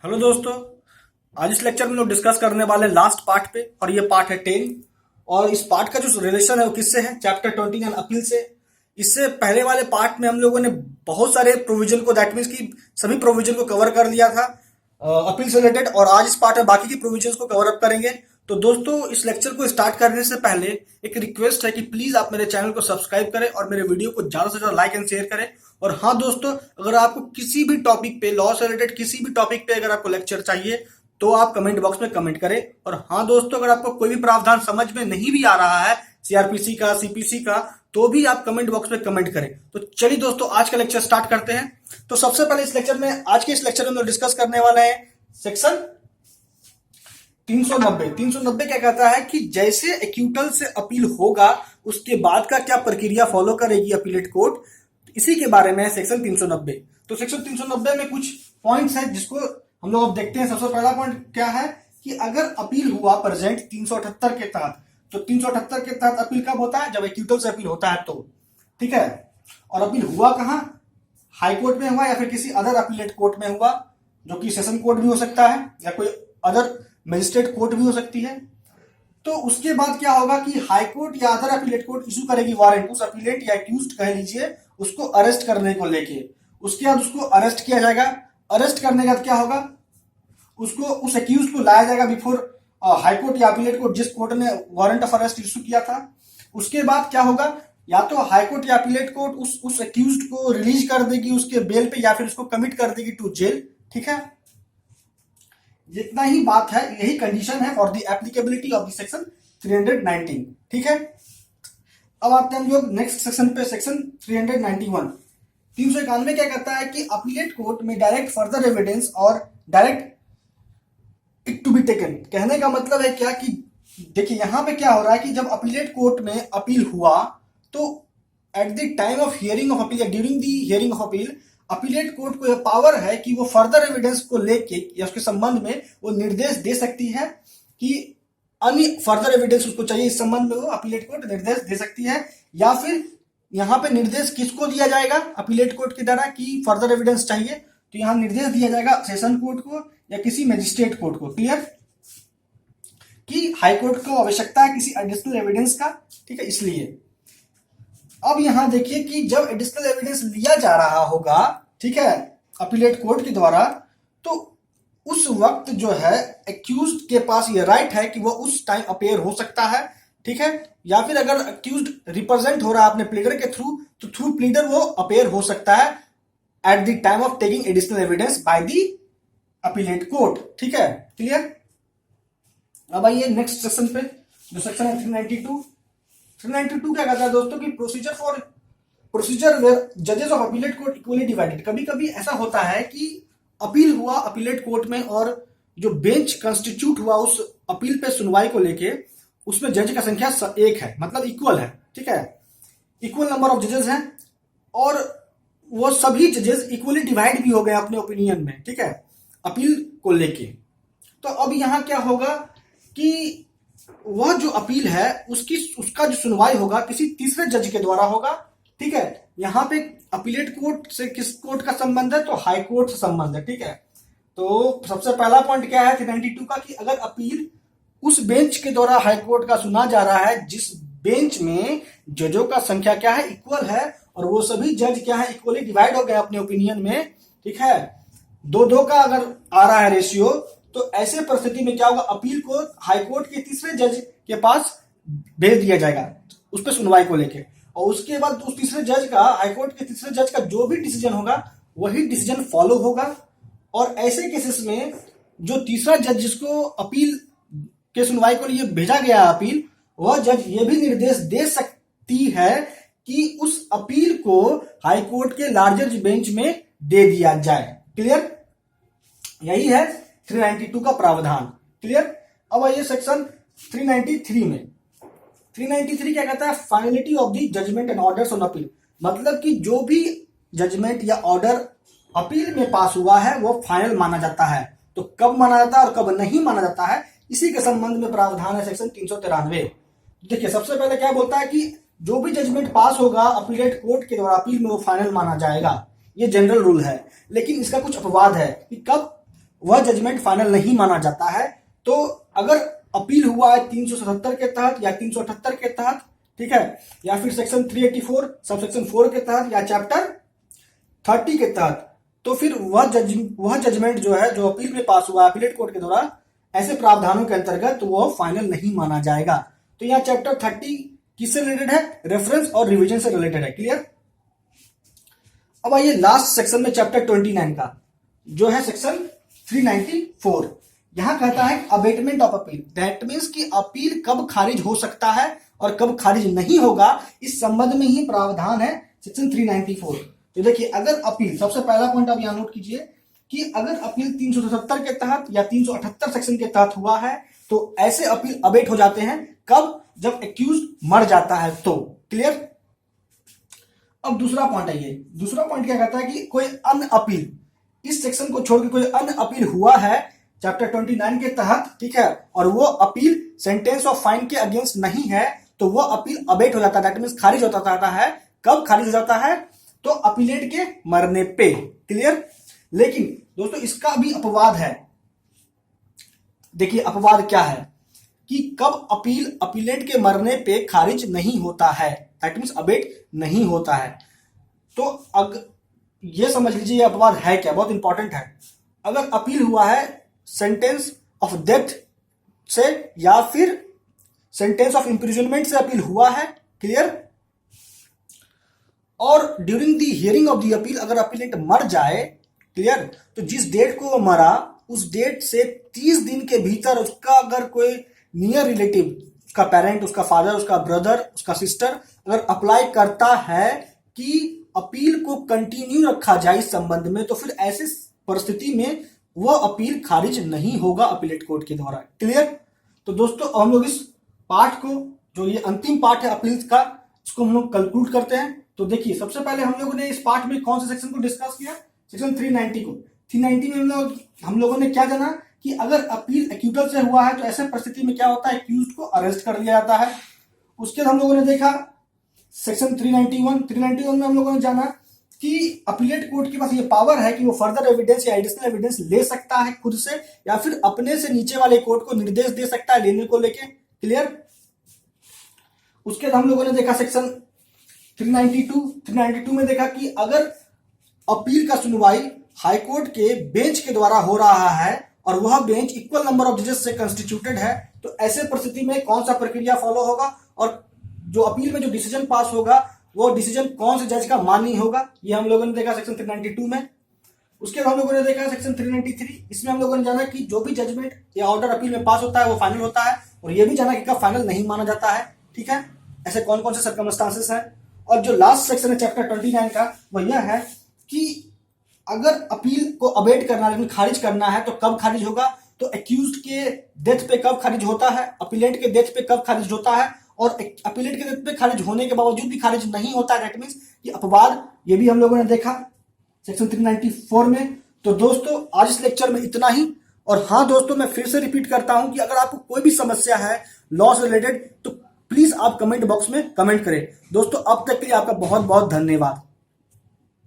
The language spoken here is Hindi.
हेलो दोस्तों। आज इस लेक्चर में हम लोग डिस्कस करने वाले हैं लास्ट पार्ट पे, और ये पार्ट है 10। और इस पार्ट का जो रिलेशन है वो किससे है? चैप्टर 29 अपील से। इससे पहले वाले पार्ट में हम लोगों ने बहुत सारे प्रोविजन को, दैट मीन्स कि सभी प्रोविजन को कवर कर लिया था अपील से रिलेटेड, और आज इस पार्ट में बाकी की प्रोविजन को कवर अप करेंगे। तो दोस्तों, इस लेक्चर को स्टार्ट करने से पहले एक रिक्वेस्ट है कि प्लीज आप मेरे चैनल को सब्सक्राइब करें और मेरे वीडियो को ज्यादा से ज्यादा लाइक एंड शेयर करें। और हाँ दोस्तों, अगर आपको किसी भी टॉपिक पे, लॉ से रिलेटेड किसी भी टॉपिक पे अगर आपको लेक्चर चाहिए तो आप कमेंट बॉक्स में कमेंट करें। और हाँ दोस्तों, अगर आपको कोई भी प्रावधान समझ में नहीं भी आ रहा है सीआरपीसी का, सीपीसी का, तो भी आप कमेंट बॉक्स में कमेंट करें। तो चलिए दोस्तों, आज का लेक्चर स्टार्ट करते हैं। तो सबसे पहले आज के इस लेक्चर में हम लोग डिस्कस करने वाले हैं सेक्शन 390। 390 क्या कहता है कि जैसे एक्यूटल से अपील होगा उसके बाद का क्या प्रक्रिया फॉलो करेगी अपीलेट कोर्ट, इसी के बारे में है सेक्शन 390। तो सेक्शन 390 में कुछ पॉइंट्स हैं जिसको हम लोग अब देखते हैं। सबसे पहला पॉइंट क्या है कि अगर अपील हुआ प्रेजेंट 378 के तहत, तो 378 के तहत अपील कब होता है? जब एक्यूटल से अपील होता है तो, ठीक है। और अपील हुआ कहां? हाई कोर्ट में हुआ या फिर किसी अदर अपीलेट कोर्ट में हुआ, जो कि सेशन कोर्ट भी हो सकता है या कोई अदर मजिस्ट्रेट कोर्ट भी हो सकती है। तो उसके बाद क्या होगा कि हाई कोर्ट या अदर अपीलेट कोर्ट इशू करेगी वारंट उस अपीलेट या एक्यूज्ड कह लीजिए उसको अरेस्ट करने को लेके। उसके बाद उसको अरेस्ट किया जाएगा। अरेस्ट करने के बाद क्या होगा? उसको, उस एक्यूज को लाया जाएगा बिफोर हाई कोर्ट या अपीलेट कोर्ट, जिस कोर्ट ने वारंट ऑफ अरेस्ट इशू किया था। उसके बाद क्या होगा? या तो हाई कोर्ट या अपीलेट कोर्ट उस एक्यूज्ड को रिलीज कर देगी उसके बेल पे, या फिर उसको कमिट कर देगी टू जेल, ठीक है। जितना ही बात है, यही कंडीशन है for the applicability of the section 319, ठीक है। अब आते हैं हम लोग नेक्स्ट सेक्शन पे, सेक्शन 391। 391 क्या कहता है कि अपीलेट कोर्ट में डायरेक्ट फर्दर एविडेंस और direct it to be taken. कहने का मतलब है क्या कि देखिए यहां पे क्या हो रहा है कि जब अपीलेट कोर्ट में अपील हुआ तो at the time of hearing of appeal या during the hearing of appeal, appellate court को यह पावर है कि वो फर्दर एविडेंस को लेके या उसके संबंध में वो निर्देश दे सकती है कि अन्य फर्दर एविडेंस उसको चाहिए, इस संबंध में वो अपीलेट कोर्ट निर्देश दे सकती है। या फिर यहां पे निर्देश किसको दिया जाएगा अपीलेट कोर्ट के द्वारा कि फर्दर एविडेंस चाहिए, तो यहां निर्देश दिया जाएगा सेशन कोर्ट को या किसी मजिस्ट्रेट कोर्ट को, क्लियर, कि हाई कोर्ट को आवश्यकता है किसी एडिशनल एविडेंस का, ठीक है। इसलिए अब यहां देखिए कि जब एडिशनल एविडेंस लिया जा रहा होगा, ठीक है, अपीलेट कोर्ट के द्वारा, तो उस वक्त जो है एक्यूज्ड के पास ये राइट है कि वो उस टाइम अपेयर हो सकता है, ठीक है। या फिर अगर एक्यूज्ड रिप्रेजेंट हो रहा है अपने प्लीडर के थ्रू, तो थ्रू प्लीडर वो अपेयर हो सकता है eight the time of taking additional evidence by the appellate court, ठीक है, क्लियर। अब आइए नेक्स्ट सेक्शन पे, जो सेक्शन है 392। 392 क्या कहता है दोस्तों कि प्रोसीजर वेयर जजेस of appellate court equally divided. कभी कभी ऐसा होता है कि अपील हुआ अपीलेट कोर्ट में और जो बेंच कंस्टिट्यूट हुआ उस अपील पे सुनवाई को लेके, उसमें जज का संख्या एक है, मतलब इक्वल है, ठीक है, इक्वल नंबर ऑफ जजेस हैं, और वो सभी जजेस इक्वली डिवाइड भी हो गए अपने ओपिनियन में, ठीक है, अपील को लेके। तो अब यहां क्या होगा कि वह जो अपील है उसका जो सुनवाई होगा किसी तीसरे जज के द्वारा होगा, ठीक है। यहां पे अपीलेट कोर्ट से किस कोर्ट का संबंध है? तो हाई कोर्ट से संबंध है, ठीक है। तो सबसे पहला पॉइंट क्या है 392 का कि अगर अपील उस बेंच के द्वारा हाई कोर्ट का सुना जा रहा है जिस बेंच में जजों का संख्या क्या है? इक्वल है, और वो सभी जज क्या है? इक्वली डिवाइड हो गए अपने ओपिनियन में, ठीक है। 2-2 का अगर आ रहा है रेशियो, तो ऐसे परिस्थिति में क्या होगा? अपील को हाई कोर्ट के तीसरे जज के पास भेज दिया जाएगा उस पर सुनवाई को लेके, और उसके बाद उस तीसरे जज का, हाई कोर्ट के तीसरे जज का जो भी डिसीजन होगा वही डिसीजन फॉलो होगा। और ऐसे केसेस में जो तीसरा जज जिसको अपील के सुनवाई को लिए भेजा गया अपील, वह जज ये भी निर्देश दे सकती है कि उस अपील को हाई कोर्ट के लार्जर बेंच में दे दिया जाए, क्लियर। यही है 392 का प्रावधान, क्लियर। अब आइए सेक्शन 393 में। 393 क्या कहता है? Finality of the judgment and orders on appeal. मतलब कि जो भी जजमेंट या ऑर्डर अपील में पास हुआ है वो फाइनल माना जाता है। तो कब माना जाता है और कब नहीं माना जाता है, इसी के संबंध में प्रावधान है सेक्शन 393। देखिए सबसे पहले क्या बोलता है कि जो भी जजमेंट पास होगा अपीलेट कोर्ट के द्वारा अपील में वो फाइनल माना जाएगा, ये जनरल रूल है। लेकिन इसका कुछ अपवाद है कि कब वह जजमेंट फाइनल नहीं माना जाता है। तो अगर अपील हुआ है 377 के तहत या 378 के तहत, ठीक है, या फिर सेक्शन 384 सब सेक्शन 4 के तहत या चैप्टर 30 के तहत, तो फिर वह जजमेंट जो है, जो अपील में पास हुआ अपीलेट कोर्ट के द्वारा, ऐसे प्रावधानों के अंतर्गत तो वह फाइनल नहीं माना जाएगा। तो यहाँ चैप्टर 30 किससे रिलेटेड है? रेफरेंस और रिवीजन से रिलेटेड है। क्लियर? अब आइए लास्ट सेक्शन में चैप्टर 29 का, जो है सेक्शन 394। यहां कहता है abatement of appeal, that means कि अपील कब खारिज हो सकता है और कब खारिज नहीं होगा, इस संबंध में ही प्रावधान है सेक्शन 394। तो देखिए, अगर अपील, सबसे पहला पॉइंट आप यहां नोट कीजिए कि अगर अपील 377 के तहत या 378 सेक्शन के तहत हुआ है तो ऐसे अपील अबेट हो जाते हैं। कब? जब एक्यूज मर जाता है तो। क्लियर? अब दूसरा पॉइंट है, ये दूसरा पॉइंट क्या कहता है कि कोई अन्य अपील, इस सेक्शन को छोड़कर कोई अन्य अपील हुआ है चैप्टर 29 के तहत, ठीक है, और वो अपील सेंटेंस ऑफ फाइन के अगेंस्ट नहीं है, तो वो अपील अबेट हो जाता है, दैट मींस खारिज होता जाता है। कब खारिज हो जाता है? तो अपीलेट के मरने पे। क्लियर? लेकिन दोस्तों इसका भी अपवाद है। देखिए अपवाद क्या है कि कब अपील अपीलेट के मरने पे खारिज नहीं होता है, दैट मींस अबेट नहीं होता है। तो अगर ये समझ लीजिए ये अपवाद है क्या, बहुत इंपॉर्टेंट है। अगर अपील हुआ है सेंटेंस ऑफ डेथ से या फिर सेंटेंस ऑफ इंप्रिजनमेंट से अपील हुआ है, क्लियर, और during the hearing of the appeal अगर अपीलेंट मर जाए, क्लियर, तो जिस डेट को वो मरा उस डेट से 30 दिन के भीतर उसका अगर कोई नियर रिलेटिव, उसका पेरेंट, उसका फादर, उसका ब्रदर, उसका सिस्टर अगर अप्लाई करता है कि अपील को कंटिन्यू रखा जाए इस संबंध में, तो फिर ऐसी परिस्थिति में वो अपील खारिज नहीं होगा अपीलेट कोर्ट के द्वारा। क्लियर? तो दोस्तों हम लोग इस पार्ट को, जो ये अंतिम पार्ट है अपील्स का, इसको हम लोग कंक्लूड करते हैं। तो देखिए सबसे पहले हम लोगों ने इस पार्ट में कौन से सेक्शन को डिस्कस किया? सेक्शन 390 को। 390 में हम लोगों ने क्या जाना कि अगर अपील एक्यूटल से हुआ है तो ऐसे परिस्थिति में क्या होता है, एक्यूज्ड को अरेस्ट कर लिया जाता है। उसके बाद हम लोगों ने देखा सेक्शन 391 में हम लोगों ने जाना कि अपीलेट कोर्ट के पास ये पावर है कि वो फर्दर एविडेंस या एडिशनल एविडेंस ले सकता है खुद से, या फिर अपने से नीचे वाले कोर्ट को निर्देश दे सकता है लेने को लेके। क्लियर? उसके बाद हम लोगों ने देखा सेक्शन 392 में देखा कि अगर अपील का सुनवाई हाईकोर्ट के बेंच के द्वारा हो रहा है और वह बेंच इक्वल नंबर ऑफ जजेस से कंस्टिट्यूटेड है, तो ऐसे परिस्थिति में कौन सा प्रक्रिया फॉलो होगा और जो अपील में जो डिसीजन पास होगा वो डिसीजन कौन से जज का मान्य होगा, ये हम लोगों ने देखा सेक्शन 392 में। उसके बाद हम लोगों ने देखा सेक्शन 393, इसमें हम लोगों ने जाना कि जो भी जजमेंट या ऑर्डर अपील में पास होता है वो फाइनल होता है, और ये भी जाना कि कब फाइनल नहीं माना जाता है। ठीक है, ऐसे कौन कौन से सर्कमस्टांसेस हैं। और जो लास्ट सेक्शन है चैप्टर 29 का वो यह है कि अगर अपील को अबेट करना है, खारिज करना है, तो कब खारिज होगा, तो एक्यूज्ड के डेथ पे कब खारिज होता है, अपीलेंट के डेथ पे कब खारिज होता है, और अपीलेंट के डेथ पे खारिज होने के बावजूद भी खारिज नहीं होता है, दैट मींस ये अपवाद, ये भी हम लोगों ने देखा सेक्शन 394 में। तो दोस्तों आज इस लेक्चर में इतना ही। और हाँ दोस्तों, मैं फिर से रिपीट करता हूं कि अगर आपको कोई भी समस्या है लॉ से रिलेटेड तो प्लीज आप कमेंट बॉक्स में कमेंट करें। दोस्तों अब तक के लिए आपका बहुत बहुत धन्यवाद।